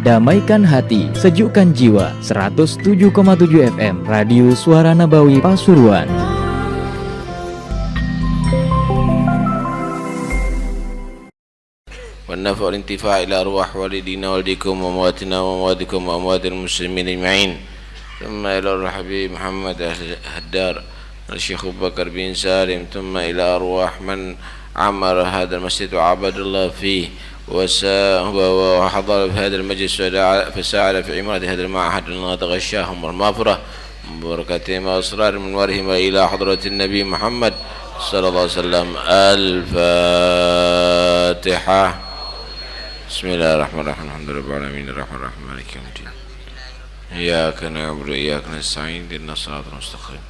Damaikan hati, sejukkan jiwa. 107,7 FM Radio Suara Nabawi Pasuruan. والنفع والانتفاع إلى أرواح والدينا والديكم وأمواتنا وأمواتكم وأموات المسلمين أجمعين ثم إلى الروح حبيب محمد الدار الشيخ أبو بكر بن سالم ثم إلى أرواح من عمر هذا المسجد وعبد الله فيه وحضر في هذا المجلس فساعد في عمارة هذا المعهد الله تغشاهم المغفرة ببركتهم وأسرار منورهم إلى حضرة النبي محمد صلى الله عليه وسلم. الفاتحة. بسم الله الرحمن الرحيم الحمد لله رب العالمين الرحمن الرحيم مالك يوم الدين إياك نعبد وإياك نستعين اهدنا الصراط المستقيم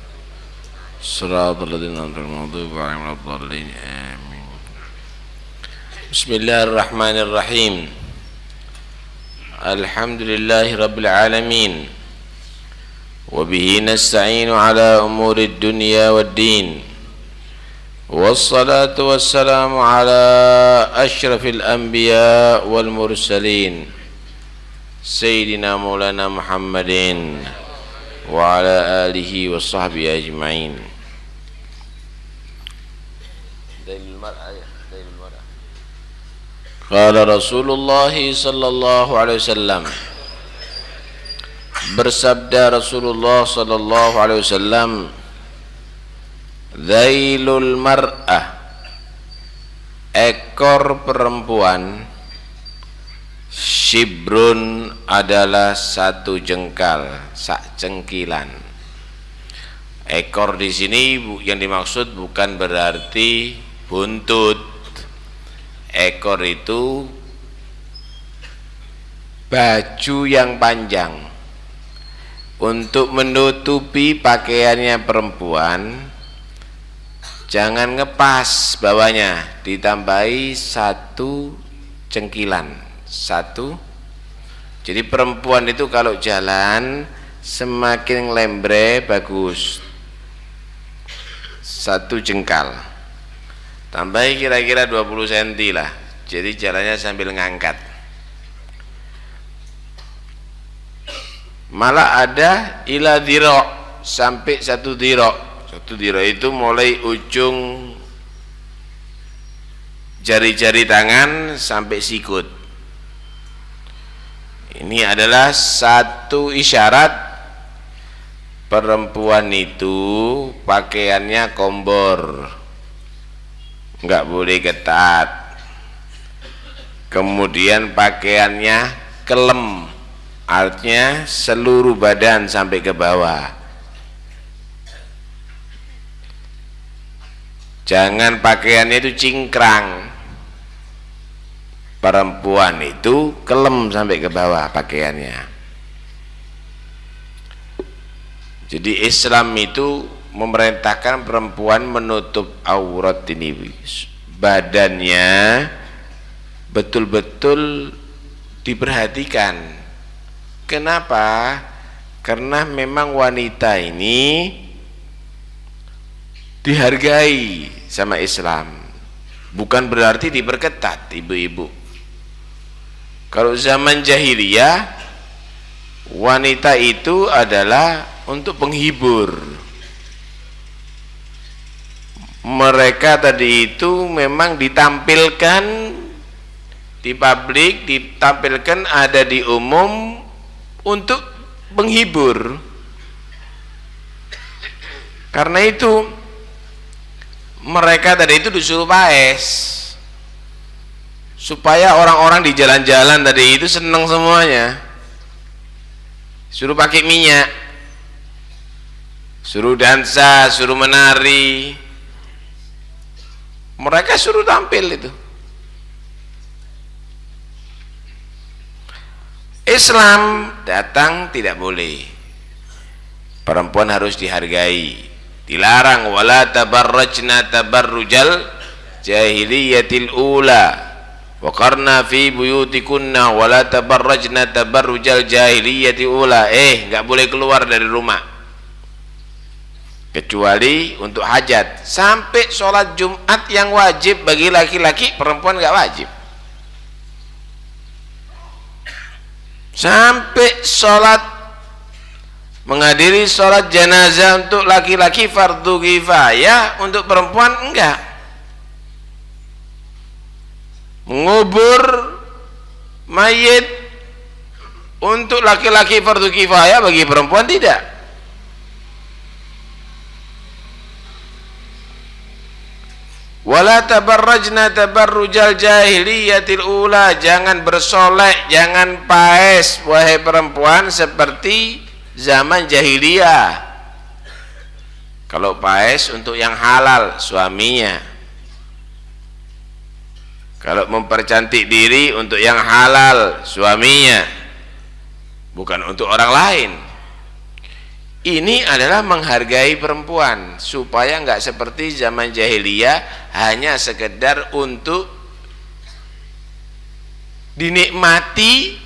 صراط الذين أنعمت عليهم غير المغضوب عليهم ولا الضالين آمين. بسم الله الرحمن الرحيم الحمد لله رب العالمين وبه نستعين على أمور الدنيا والدين والصلاة والسلام على أشرف الأنبياء والمرسلين سيدنا مولانا محمد وعلى آله وصحبه أجمعين. قال رسول الله صلى الله عليه وسلم bersabda Rasulullah sallallahu alaihi wasallam, Zailul mar'ah, ekor perempuan, shibrun adalah satu jengkal, sak cengkilan. Ekor di sini yang dimaksud bukan berarti buntut. Ekor itu baju yang panjang untuk menutupi pakaiannya perempuan. Jangan ngepas bawahnya, ditambahi satu cengkilan, satu. Jadi perempuan itu kalau jalan semakin lembre bagus, satu jengkal. Tambahi kira-kira 20 cm lah. Jadi jalannya sambil ngangkat. Malah ada ila dhira, sampai satu dhira. Satu dhira itu mulai ujung jari-jari tangan sampai sikut. Ini adalah satu isyarat perempuan itu pakaiannya kombor, enggak boleh ketat. Kemudian pakaiannya kelem, artinya seluruh badan sampai ke bawah. Jangan pakaiannya itu cingkrang. Perempuan itu kelem sampai ke bawah pakaiannya. Jadi Islam itu memerintahkan perempuan menutup aurat ini, badannya betul-betul diperhatikan. Kenapa? Karena memang wanita ini dihargai sama Islam, bukan berarti diperketat ibu-ibu. Kalau zaman jahiliyah wanita itu adalah untuk penghibur. Mereka tadi itu memang ditampilkan di publik, ditampilkan ada di umum untuk penghibur. Karena itu mereka tadi itu disuruh paes supaya orang-orang di jalan-jalan tadi itu senang semuanya. Suruh pakai minyak, suruh dansa, suruh menari, mereka suruh tampil itu. Islam datang tidak boleh, perempuan harus dihargai. Dilarang wala tabarrajna tabarrujal jahiliyatil ula wa qarna fi buyutikunna wala tabarrajna tabarrujal jahiliyatil ula. Enggak boleh keluar dari rumah kecuali untuk hajat. Sampai sholat Jumat yang wajib bagi laki-laki, perempuan nggak wajib. Sampai sholat, menghadiri sholat jenazah untuk laki-laki fardu kifayah, untuk perempuan enggak. Mengubur mayit untuk laki-laki fardu kifayah, bagi perempuan tidak. Wala tabarrajna tabarrujal jahiliyatil ula, jangan bersolek, jangan paes wahai perempuan seperti zaman jahiliyah. Kalau paes untuk yang halal suaminya, kalau mempercantik diri untuk yang halal suaminya, bukan untuk orang lain. Ini adalah menghargai perempuan, supaya nggak seperti zaman jahiliyah, hanya sekedar untuk dinikmati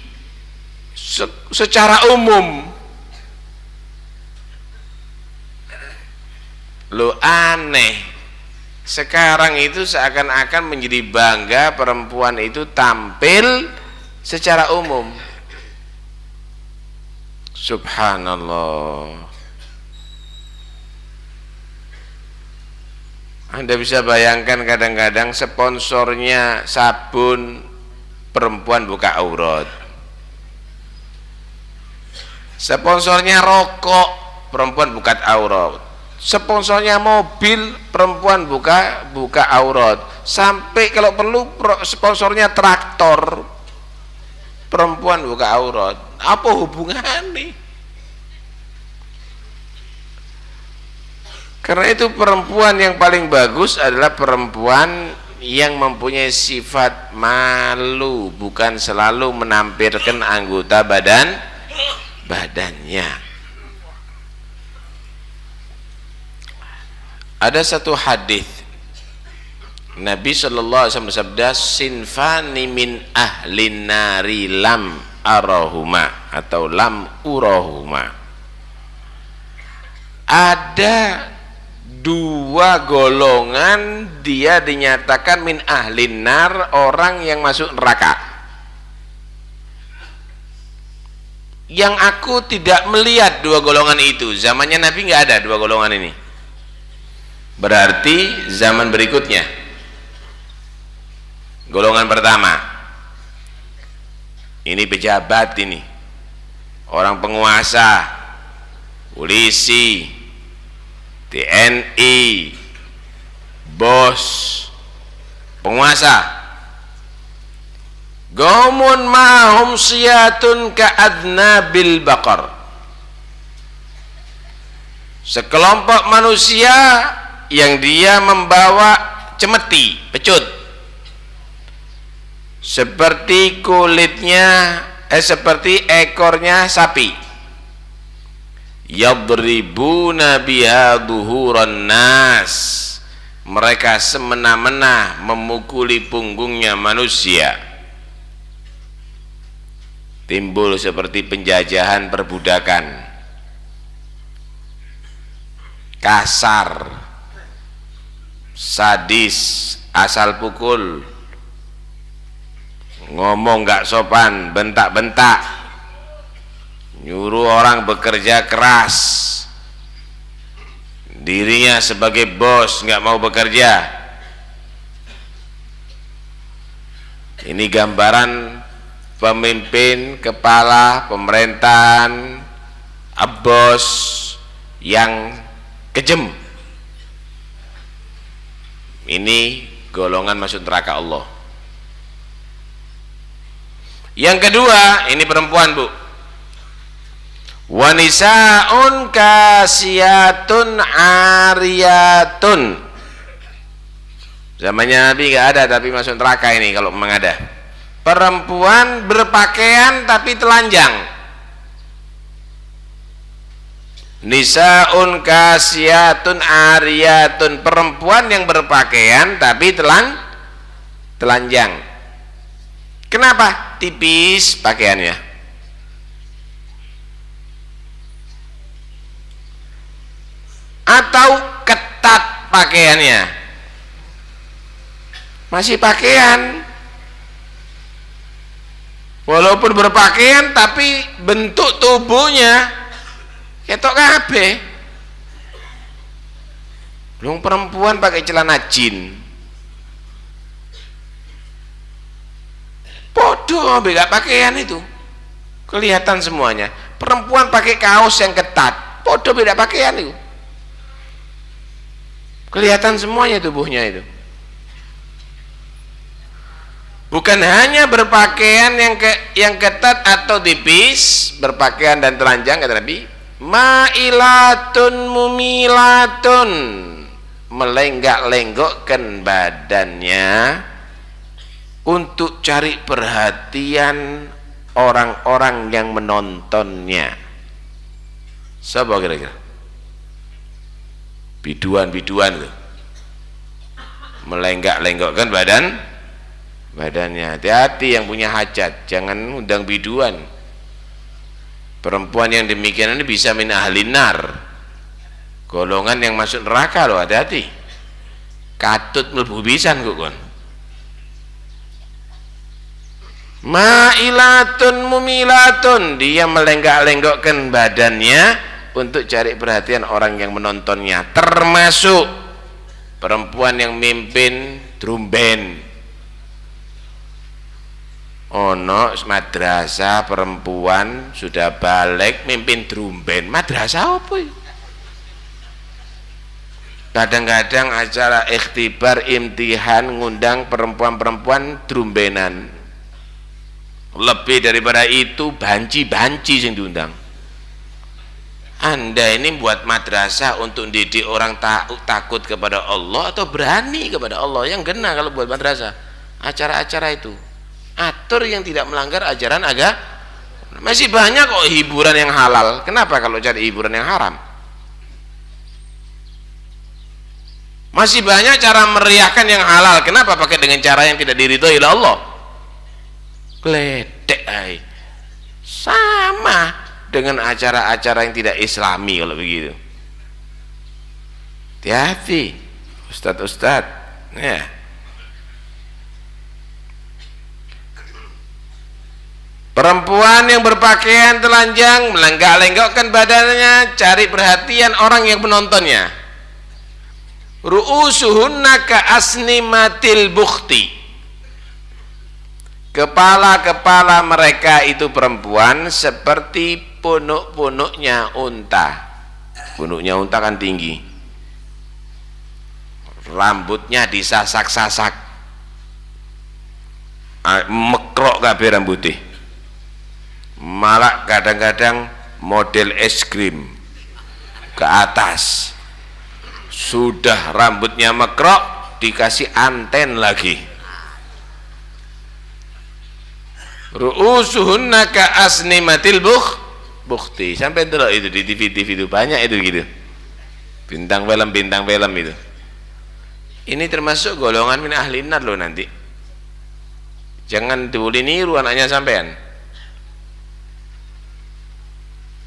secara umum. Lo aneh, sekarang itu seakan-akan menjadi bangga perempuan itu tampil secara umum. Subhanallah. Anda bisa bayangkan kadang-kadang sponsornya sabun, perempuan buka aurat. Sponsornya rokok, perempuan buka aurat. Sponsornya mobil, perempuan buka aurat. Sampai kalau perlu sponsornya traktor, perempuan buka aurat. Apa hubungannya? Karena itu perempuan yang paling bagus adalah perempuan yang mempunyai sifat malu, bukan selalu menampilkan anggota badannya. Ada satu hadis Nabi sallallahu alaihi wasallam bersabda, sinfani min ahlin nari lam arahuma, atau lam urahuma. Ada dua golongan dia dinyatakan min ahlin nar, orang yang masuk neraka, yang aku tidak melihat dua golongan itu. Zamannya Nabi nggak ada dua golongan ini. Berarti zaman berikutnya, golongan pertama ini pejabat, ini orang penguasa, polisi, TNI, bos, penguasa. Gaumun mahum siyatun ka'adnabil baqar, sekelompok manusia yang dia membawa cemeti, pecut, seperti kulitnya seperti ekornya sapi. Yadribuna biha duhuran nas, mereka semena-mena memukuli punggungnya manusia. Timbul seperti penjajahan, perbudakan, kasar, sadis, asal pukul, ngomong gak sopan, bentak-bentak, nyuruh orang bekerja keras, dirinya sebagai bos nggak mau bekerja. Ini gambaran pemimpin, kepala pemerintahan, bos yang kejam. Ini golongan masuk neraka Allah. Yang kedua, ini perempuan, Bu. Wanisaun kasiyatun ariyatun. Zamannya Nabi nggak ada, tapi masuk neraka ini kalau memang ada. Perempuan berpakaian tapi telanjang. Nisaun kasiyatun ariyatun, perempuan yang berpakaian tapi telanjang. Kenapa? Tipis pakaiannya. atau ketat pakaiannya, masih pakaian, walaupun berpakaian tapi bentuk tubuhnya ketok kabeh. Belum perempuan pakai celana jin, bodoh, beda pakaian itu kelihatan semuanya. Perempuan pakai kaos yang ketat, bodoh, beda pakaian itu kelihatan semuanya tubuhnya itu. Bukan hanya berpakaian yang ketat atau tipis, berpakaian dan telanjang, kata Nabi, ma'ilatun mumilatun, melenggak-lenggokkan badannya untuk cari perhatian orang-orang yang menontonnya. Siapa kira-kira? Biduan-biduan tuh, melenggak-lenggokkan badannya. Hati-hati yang punya hajat, jangan undang biduan. Perempuan yang demikian ini bisa min ahlin nar, golongan yang masuk neraka loh, hati-hati. Katut mlebu pisan kok kon. Ma'ilatun mumilatun, dia melenggak-lenggokkan badannya untuk cari perhatian orang yang menontonnya, termasuk perempuan yang mimpin drum band. Ono madrasah perempuan sudah balik mimpin drum band. Madrasah apa ya? Kadang-kadang acara ikhtibar imtihan ngundang perempuan-perempuan drum bandan. Lebih daripada itu banci-banci yang diundang. Anda ini buat madrasah untuk didik orang takut kepada Allah atau berani kepada Allah? Yang kena kalau buat madrasah acara-acara itu, atur yang tidak melanggar ajaran agama. Masih banyak kok hiburan yang halal. Kenapa kalau cari hiburan yang haram? Masih banyak cara meriahkan yang halal. Kenapa pakai dengan cara yang tidak diridhoi oleh Allah? Gledek ay. Sama dengan acara-acara yang tidak islami kalau begitu. Hati-hati ustadz-ustadz ya. Perempuan yang berpakaian telanjang melenggak-lenggokkan badannya cari perhatian orang yang menontonnya. Ru'usuhunna ka asnimatil bukhti, kepala-kepala mereka itu perempuan seperti punuk-punuknya unta. Punuknya unta kan tinggi, rambutnya disasak-sasak, mekrok kabeh rambutnya, malah kadang-kadang model es krim ke atas. Sudah rambutnya mekrok dikasih anten lagi. Ru'usuhunna ka asnimatil bukhti. Sampai dulu itu di TV itu banyak itu gitu. Bintang film itu. Ini termasuk golongan min ahlin nar loh nanti. Jangan boleh niru anaknya sampean.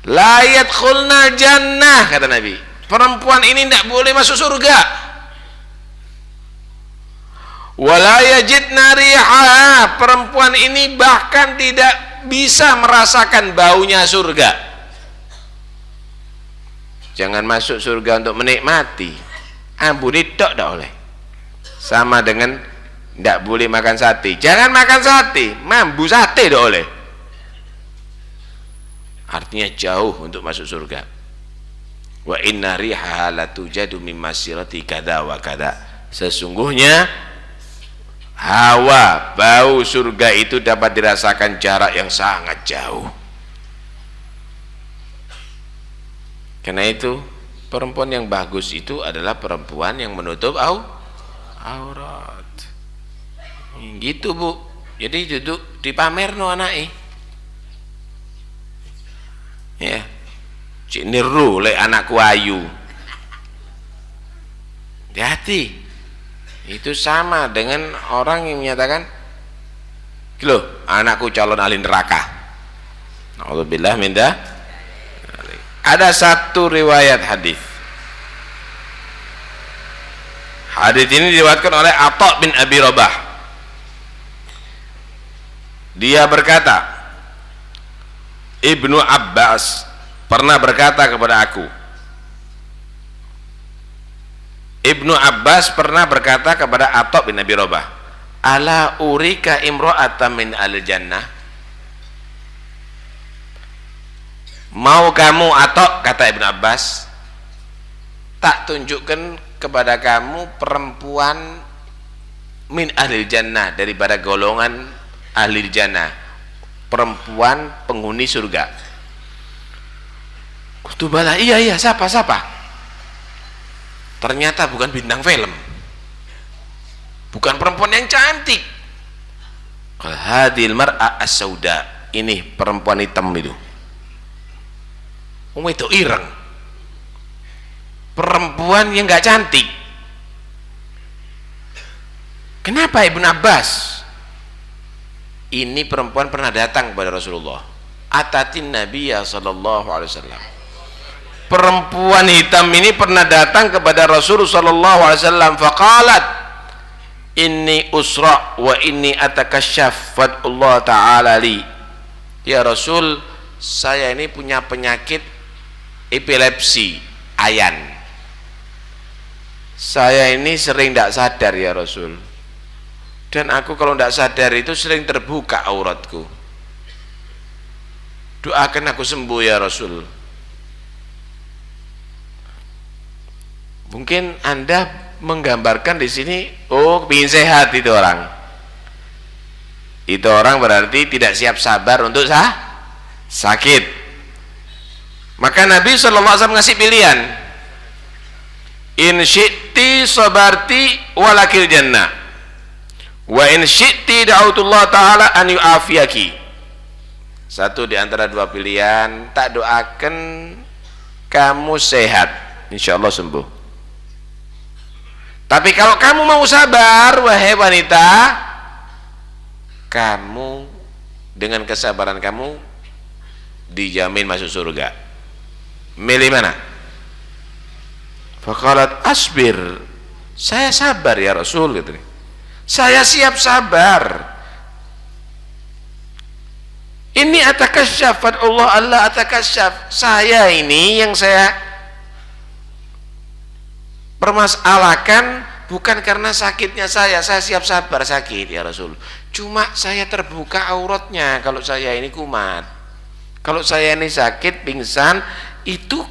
La yadkhulna jannah, kata Nabi. Perempuan ini tidak boleh masuk surga. Wala yajidna riha, perempuan ini bahkan tidak bisa merasakan baunya surga. Jangan masuk surga untuk menikmati, ambuni tok tidak boleh. Sama dengan tidak boleh makan sate. Jangan makan sate, mambu sate tidak boleh. Artinya jauh untuk masuk surga. Wa inna riha la tujadu min masirati kada wa kada. Sesungguhnya hawa bau surga itu dapat dirasakan jarak yang sangat jauh. Karena itu perempuan yang bagus itu adalah perempuan yang menutup aurat. Gitu Bu. Jadi duduk dipamerno anake. Ya. Cik niru lek anakku ayu. Hati-hati. Itu sama dengan orang yang menyatakan, "Loh, anakku calon ahli neraka." Nauzubillah min dzalik. Ada satu riwayat hadis Hadis ini diriwayatkan oleh Atha bin Abi Rabah. Dia berkata, Ibnu Abbas pernah berkata kepada aku. Ibnu Abbas pernah berkata kepada Atha bin Abi Rabah, ala urika imra'atan min al-jannah. Mau kamu Atha, kata Ibnu Abbas, tak tunjukkan kepada kamu perempuan min ahli jannah, daripada golongan ahli jannah, perempuan penghuni surga. Kutubala, iya siapa ternyata bukan bintang film, bukan perempuan yang cantik. Hadil mar'a as-sauda, ini perempuan hitam itu. Itu ireng, perempuan yang nggak cantik. Kenapa Ibnu Abbas? Ini perempuan pernah datang kepada Rasulullah, atatin Nabiya sallallahu alaihi wasallam. Perempuan hitam ini pernah datang kepada Rasulullah sallallahu alaihi wasallam. Faqalat inni usra wa inni atakasyaf Allah ta'ala li. Ya Rasul, saya ini punya penyakit epilepsi, ayan. Saya ini sering tidak sadar ya Rasul, dan aku kalau tidak sadar itu sering terbuka auratku. Doakan aku sembuh ya Rasul. Mungkin Anda menggambarkan di sini, oh, ingin sehat itu orang. Itu orang berarti tidak siap sabar untuk sakit. Maka Nabi sallallahu alaihi wasallam ngasih pilihan. In syi'ti sabarti walakil jannah, wa in syi'ti da'utullah ta'ala an yu'afiyaki. Satu di antara dua pilihan, tak doakan kamu sehat, insyaallah sembuh. Tapi kalau kamu mau sabar, wahai wanita, kamu dengan kesabaran kamu dijamin masuk surga. Milih mana? Faqalat asbir, saya sabar ya Rasul, gitu. Saya siap sabar. Ini atakasyafat Allah atakasyaf. Saya ini yang saya permasalahkan bukan karena sakitnya saya siap sabar sakit ya Rasul, cuma saya terbuka auratnya. Kalau saya ini kumat, kalau saya ini sakit pingsan, itu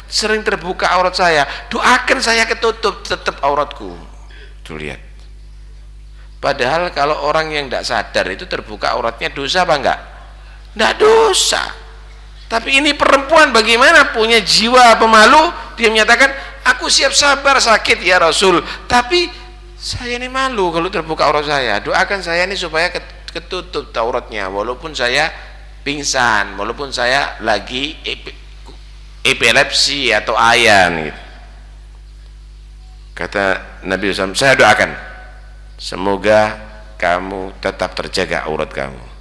sering terbuka aurat saya. Doakan saya ketutup tetap auratku. Tuh lihat, padahal kalau orang yang tidak sadar itu terbuka auratnya dosa apa enggak? Enggak dosa. Tapi ini perempuan bagaimana punya jiwa pemalu, dia menyatakan aku siap sabar sakit ya Rasul, tapi saya ini malu kalau terbuka aurat saya. Doakan saya ini supaya ketutup auratnya, walaupun saya pingsan, walaupun saya lagi epilepsi atau ayan gitu. Kata Nabi SAW, saya doakan semoga kamu tetap terjaga aurat kamu.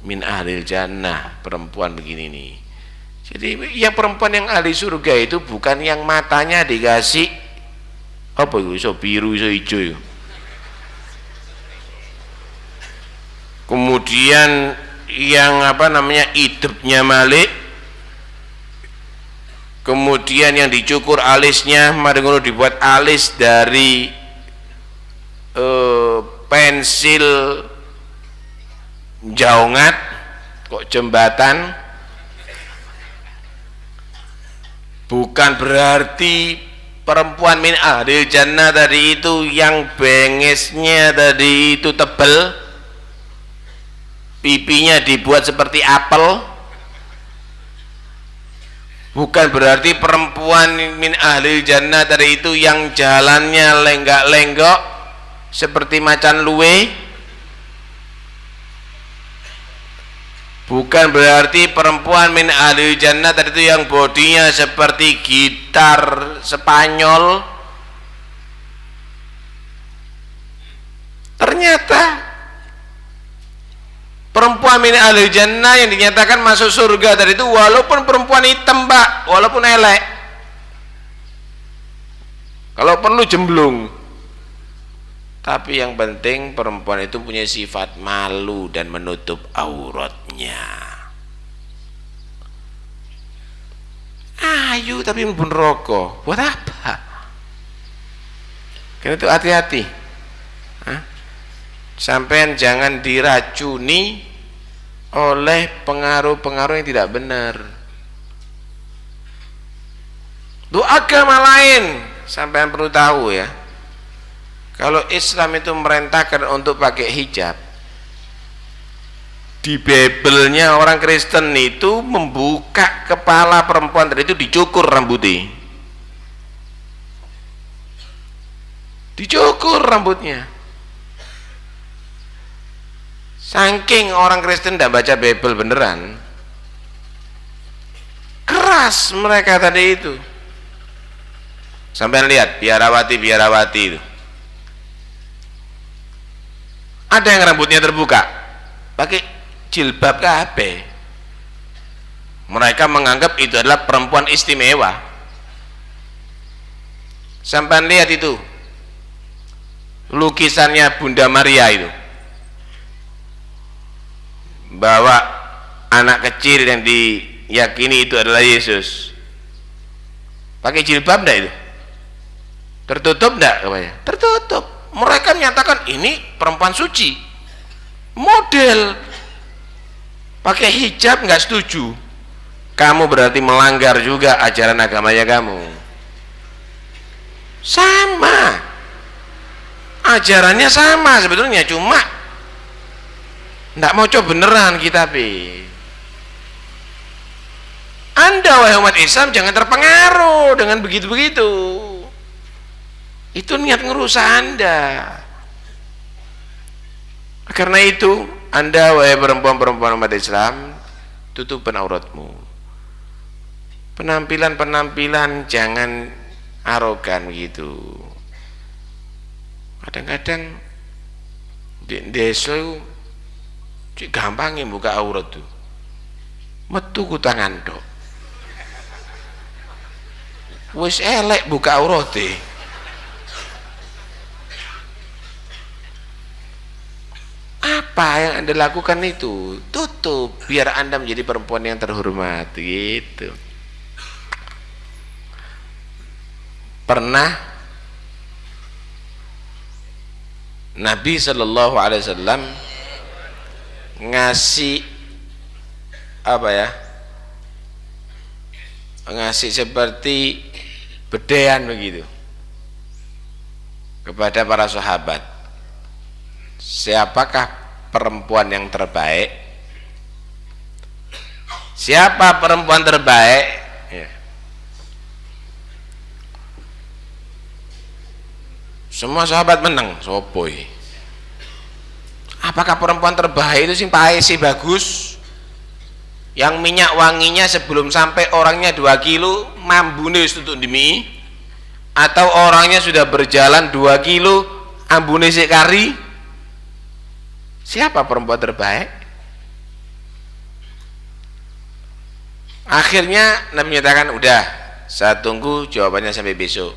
Min ahlil jannah, perempuan begini nih. Jadi yang perempuan yang ahli surga itu bukan yang matanya dikasih apa itu, iso biru iso hijau itu. Kemudian yang apa namanya hidupnya malik, kemudian yang dicukur alisnya, mari ngono dibuat alis dari pensil jaungat kok jembatan. Bukan berarti perempuan min ahli jannah tadi itu yang bengesnya tadi itu tebel, pipinya dibuat seperti apel. Bukan berarti perempuan min ahli jannah tadi itu yang jalannya lenggak-lenggok seperti macan luwe. Bukan berarti perempuan min ahli jannah tadi itu yang bodinya seperti gitar Spanyol. Ternyata perempuan min ahli jannah yang dinyatakan masuk surga tadi itu walaupun perempuan hitam, Pak, walaupun elek. kalau perlu jemblung. Tapi yang penting perempuan itu punya sifat malu dan menutup auratnya. Ayu tapi pun rokok, buat apa? Karena itu hati-hati. Sampean jangan diracuni oleh pengaruh-pengaruh yang tidak benar. Doa agama lain, sampean perlu tahu ya. Kalau Islam itu merintahkan untuk pakai hijab, di Bible-nya orang Kristen itu membuka kepala perempuan tadi itu dicukur rambutnya, dicukur rambutnya. Saking orang Kristen tidak baca Bible beneran, keras mereka tadi itu. Sampai lihat biarawati itu, ada yang rambutnya terbuka, pakai jilbab kabeh. Mereka menganggap itu adalah perempuan istimewa. Sampai lihat itu lukisannya Bunda Maria itu, bahwa anak kecil yang diyakini itu adalah Yesus. Pakai jilbab enggak itu? Tertutup enggak kepalanya? Tertutup. Mereka menyatakan ini perempuan suci. Model pakai hijab enggak setuju. Kamu berarti melanggar juga ajaran agamanya kamu. Sama. Ajarannya sama sebetulnya, cuma enggak mau coba beneran kita Anda wahai umat Islam jangan terpengaruh dengan begitu-begitu. Itu niat ngerusak Anda. Karena itu Anda wahai perempuan-perempuan umat Islam, tutupkan auratmu. Penampilan jangan arogan begitu. Kadang-kadang di desa cik gampang buka aurat tuh, metu ku tangan tok, wis elek buka aurat deh. Apa yang Anda lakukan itu? Tutup biar Anda menjadi perempuan yang terhormat gitu. Pernah Nabi Shallallahu Alaihi Wasallam ngasih ngasih seperti bedean begitu kepada para sahabat. Siapakah perempuan yang terbaik? Siapa perempuan terbaik? Ya. Semua sahabat menang. Sopoi. Apakah perempuan terbaik itu sing paesi bagus, yang minyak wanginya sebelum sampai orangnya 2 kilo mambune wis tutuk demi, atau orangnya sudah berjalan 2 kilo ambune sik kari? Siapa perempuan terbaik? Akhirnya Nabi menyatakan udah, saya tunggu jawabannya sampai besok.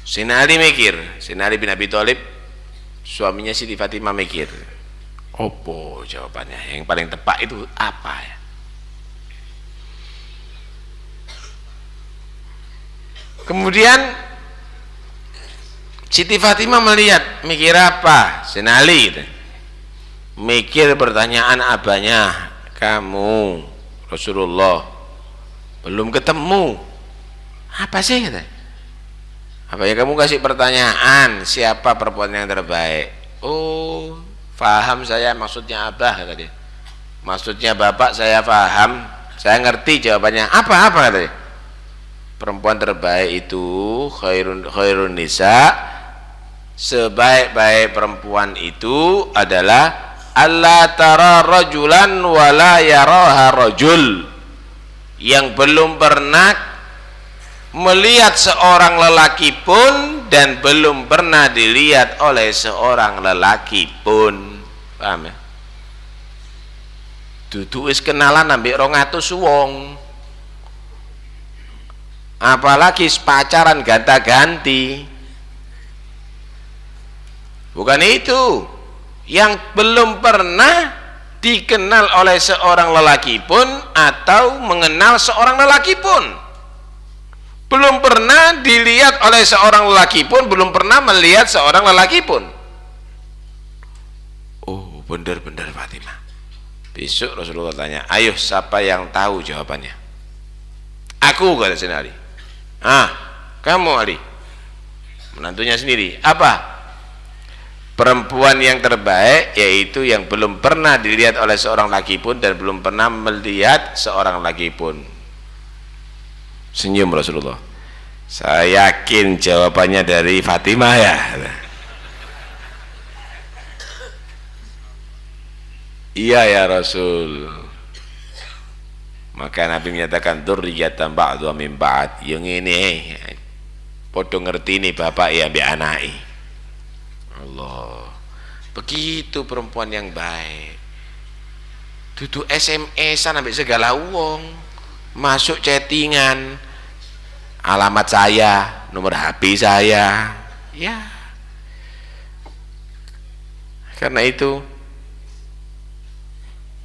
Sayyidina Ali mikir, Sayyidina Ali bin Abi Thalib suaminya Siti Fatimah mikir, opo jawabannya yang paling tepat itu apa ya? Kemudian Siti Fatimah melihat, mikir apa? Sayyidina Ali gitu. Mikir pertanyaan abahnya, kamu Rasulullah belum ketemu, apa sih kata? Apa ya, kamu kasih pertanyaan siapa perempuan yang terbaik? Oh, faham saya maksudnya abah kata dia. Maksudnya bapak saya faham, saya ngerti jawabannya. Apa kata dia? Perempuan terbaik itu khairun nisa, sebaik-baik perempuan itu adalah alla tara rajulan wala yaraha rajul, yang belum pernah melihat seorang lelaki pun dan belum pernah dilihat oleh seorang lelaki pun. Paham ya? Dudu wis kenalan ambek 200 wong, apalagi pacaran ganta-ganti. Bukan itu, yang belum pernah dikenal oleh seorang lelaki pun atau mengenal seorang lelaki pun, belum pernah dilihat oleh seorang lelaki pun, belum pernah melihat seorang lelaki pun. Oh, benar-benar Fatimah. Besok Rasulullah tanya, ayo siapa yang tahu jawabannya? Aku, kata Sayyidina Ali. Kamu Ali, menantunya sendiri. Apa? Perempuan yang terbaik yaitu yang belum pernah dilihat oleh seorang laki pun dan belum pernah melihat seorang laki pun. Senyum Rasulullah. Saya yakin jawabannya dari Fatimah ya. Iya ya Rasul. Maka Nabi menyatakan dzurriyyatan ba'du min ba'd. Yang ini podo ngerti ini bapak ya mbek anake. Allah, begitu perempuan yang baik. Duduk SMS-an sampai segala wong, masuk chattingan, alamat saya, nomor HP saya, ya. Karena itu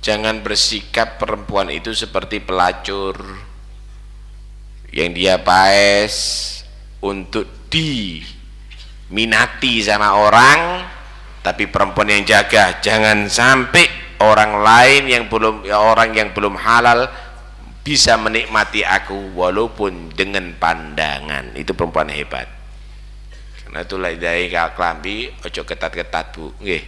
jangan bersikap perempuan itu seperti pelacur yang dia paes untuk minati sama orang, tapi perempuan yang jaga jangan sampai orang lain yang belum halal bisa menikmati aku walaupun dengan pandangan. Itu perempuan hebat. Karena itulah dari klambi ojo ketat-ketat bu, nggih,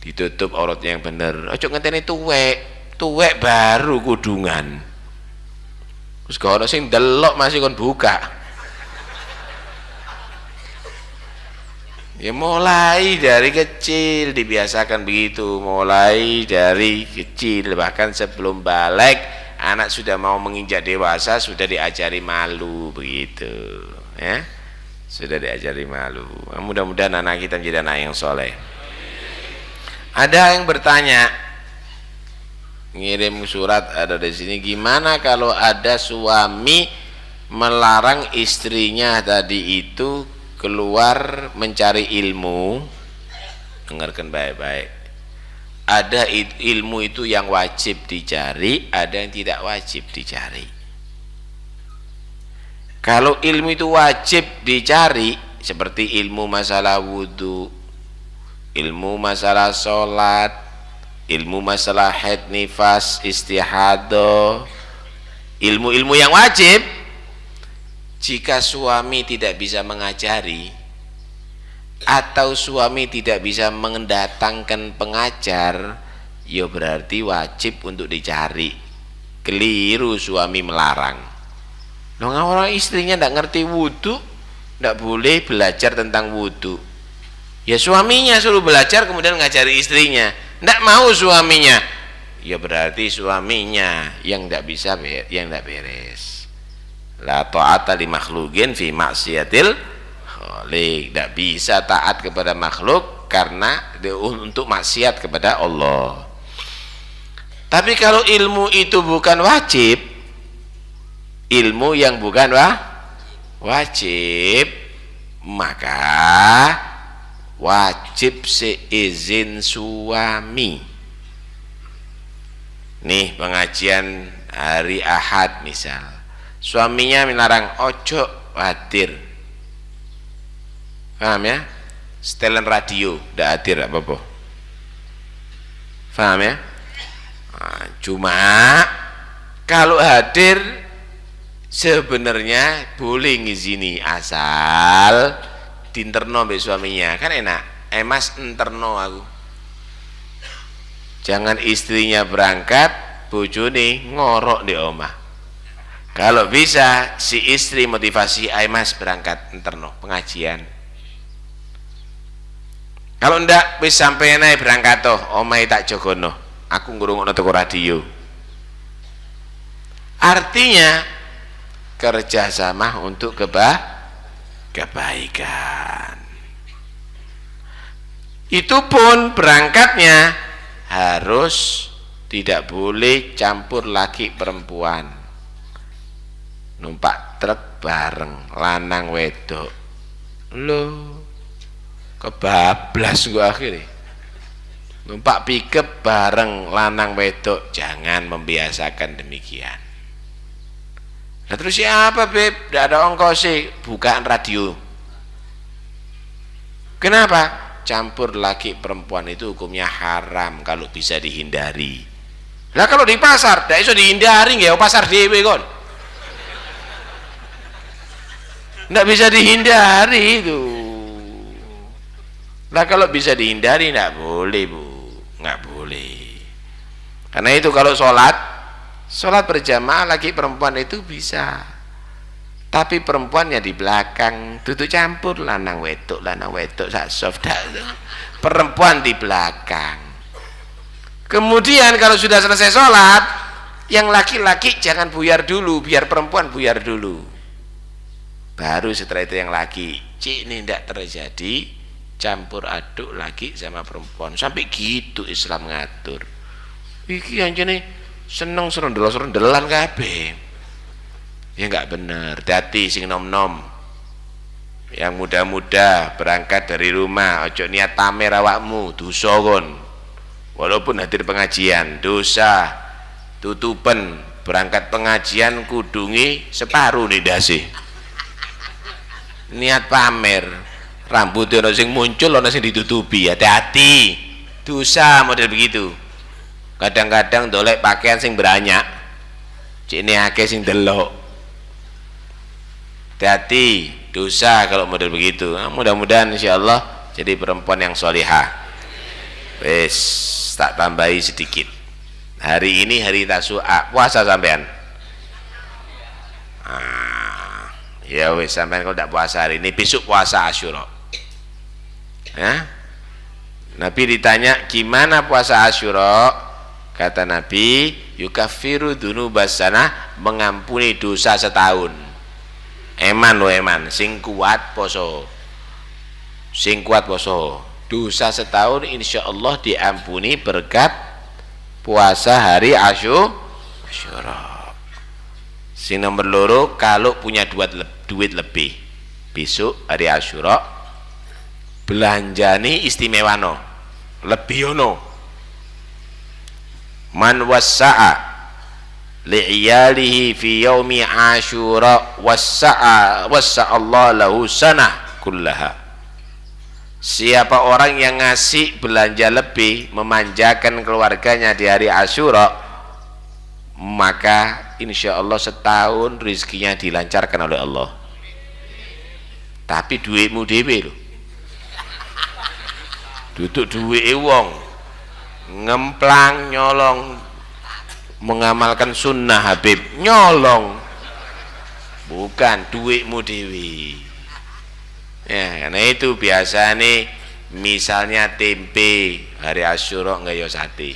ditutup auratnya yang bener. Ojo ngenteni tuwek baru kudungan, terus kalau sing delok masih kon buka. Ya mulai dari kecil dibiasakan begitu, mulai dari kecil, bahkan sebelum balik anak sudah mau menginjak dewasa sudah diajari malu begitu, ya, sudah diajari malu. Mudah-mudahan anak kita menjadi anak yang soleh. Ada yang bertanya, ngirim surat ada di sini, gimana kalau ada suami melarang istrinya tadi itu keluar mencari ilmu? Dengarkan baik-baik. Ada ilmu itu yang wajib dicari, ada yang tidak wajib dicari. Kalau ilmu itu wajib dicari, seperti ilmu masalah wudhu, ilmu masalah sholat, ilmu masalah haid nifas istihadah, ilmu-ilmu yang wajib, jika suami tidak bisa mengajari atau suami tidak bisa mendatangkan pengajar, ya berarti wajib untuk dicari. Keliru suami melarang. Loh, orang istrinya tidak ngerti wudhu, tidak boleh belajar tentang wudhu. Ya suaminya suruh belajar kemudian ngajari istrinya, tidak mau suaminya, ya berarti suaminya yang tidak bisa, yang tidak beres. La ta'ata li makhluqin fi maksiatil khaliq. Tidak bisa taat kepada makhluk karena untuk maksiat kepada Allah. Tapi kalau ilmu itu bukan wajib, ilmu yang bukan wajib, maka wajib seizin suami. Nih pengajian hari Ahad misal, suaminya melarang ojo hadir, paham ya? Setelan radio tidak hadir apa-apa, paham ya? Nah, cuma kalau hadir sebenarnya boleh ngizini asal dinterno mbek suaminya, kan enak. Mas enterno aku, jangan istrinya berangkat bojone ngorok di omah. Kalau bisa si istri motivasi, ayo mas berangkat enterno pengajian. Kalau ndak wis sampai naik berangkat toh, omai tak jogono, aku ngurungokno toko radio. Artinya kerjasama untuk kebaikan. Itu pun berangkatnya harus tidak boleh campur laki perempuan. Numpak truk bareng lanang wedok. Lho, kebablas gua akhirnya. Numpak pickup bareng lanang wedok, jangan membiasakan demikian. Nah terus siapa beb? Tidak ada ongkos, bukaan radio. Kenapa? Campur laki perempuan itu hukumnya haram kalau bisa dihindari. Lah kalau di pasar, tidak bisa dihindari nggak? Pasar dewe kon. Tidak bisa dihindari itu. Lah kalau bisa dihindari tidak boleh bu, nggak boleh. Karena itu kalau sholat berjamaah laki perempuan itu bisa, tapi perempuannya di belakang, duduk campur lanang wedok sak soft, perempuan di belakang. Kemudian kalau sudah selesai sholat, yang laki-laki jangan buyar dulu, biar perempuan buyar dulu, baru setelah itu yang laki. Ini tidak terjadi campur aduk laki sama perempuan sampai gitu Islam ngatur. Iki anjene seneng serondel-serondelan kabeh. Ya enggak bener. Hati sing nom-nom. Yang muda-muda berangkat dari rumah, ojo niat pamer awakmu, dosa kon. Walaupun hadir pengajian, dosa. Tutupen berangkat pengajian kudungi separuh nih dasi. Niat pamer, rambut ono sing muncul, ono sing ditutupi. Hati-hati. Dosa model begitu. Kadang-kadang dolek pakaian sing beranyak, cini akeh sing delok. Hati-hati, dosa kalau model begitu. Nah, mudah-mudahan insyaallah jadi perempuan yang sholihah. Wes, tak tambahi sedikit. Hari ini hari Tasu'a, puasa sampean. Ya wes, sampean kalau tidak puasa hari ini, besok puasa Asyura. Ya? Nabi ditanya gimana puasa Asyura? Kata Nabi, yukaffiru dzunubas sanah, mengampuni dosa setahun. Eman lo eman, sing kuat poso. Sing kuat poso. Dosa setahun insyaallah diampuni berkat puasa hari Asyura. Sing nomor loro, kalau punya duit lebih, besok hari Asyura belanjani istimewano, lebih ono. Man wassa'a li'iyalihi fi yaumi Asyura wassa'allahu lahu sanah kullaha. Siapa orang yang ngasih belanja lebih, memanjakan keluarganya di hari Asyura, maka insya Allah setahun rizkinya dilancarkan oleh Allah. Tapi duitmu dewe loh, duduk duit wong ngemplang nyolong, mengamalkan sunnah Habib nyolong, bukan duitmu dewi. Ya, karena itu biasa nih, misalnya tempe hari Asyura nggak yo sate,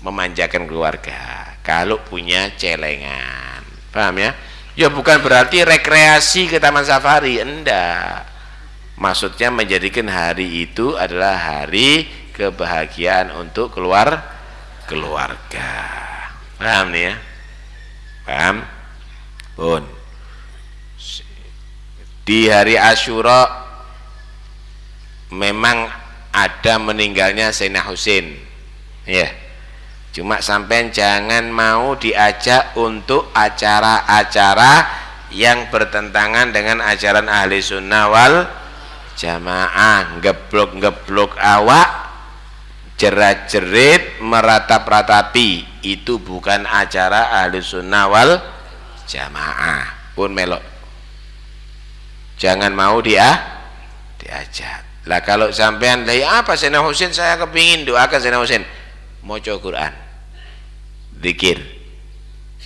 memanjakan keluarga. Kalau punya celengan, paham ya? Ya bukan berarti rekreasi ke taman safari, enggak. Maksudnya menjadikan hari itu adalah hari kebahagiaan untuk keluarga. Paham nih ya? Paham? Pun di hari Asyura memang ada meninggalnya Sayyidina Husain, ya. Cuma sampean jangan mau diajak untuk acara-acara yang bertentangan dengan ajaran ahli sunnah wal jamaah, ngeblok-ngeblok awak, jerat-jerit, meratap-ratapi, itu bukan acara ahli sunnah wal jamaah. Pun melok, jangan mau diajak. Lah kalau sampean lah apa Sayyidina Husain, saya kepingin doakan Sayyidina Husain, maca Quran, zikir,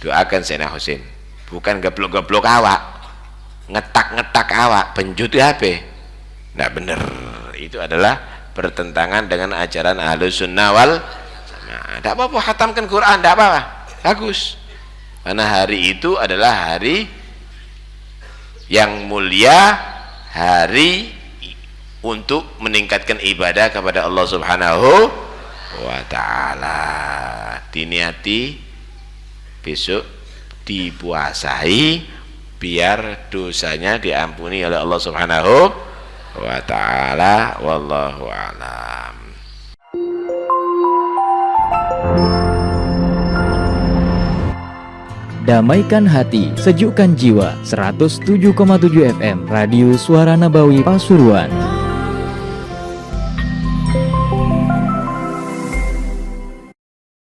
doakan Sayyidina Husain, bukan geblok-geblok awak, ngetak-ngetak awak, penjut HP. Nggak bener, itu adalah bertentangan dengan ajaran Ahlus Sunnah wal Jamaah. Tidak apa-apa khatamkan Quran, tidak apa-apa, bagus. Karena hari itu adalah hari yang mulia, hari untuk meningkatkan ibadah kepada Allah Subhanahu wa ta'ala. Diniati besok dipuasai, biar dosanya diampuni oleh Allah Subhanahu wa ta'ala. Wallahu a'lam. Damaikan hati, sejukkan jiwa. 107,7 FM Radio Suara Nabawi Pasuruan.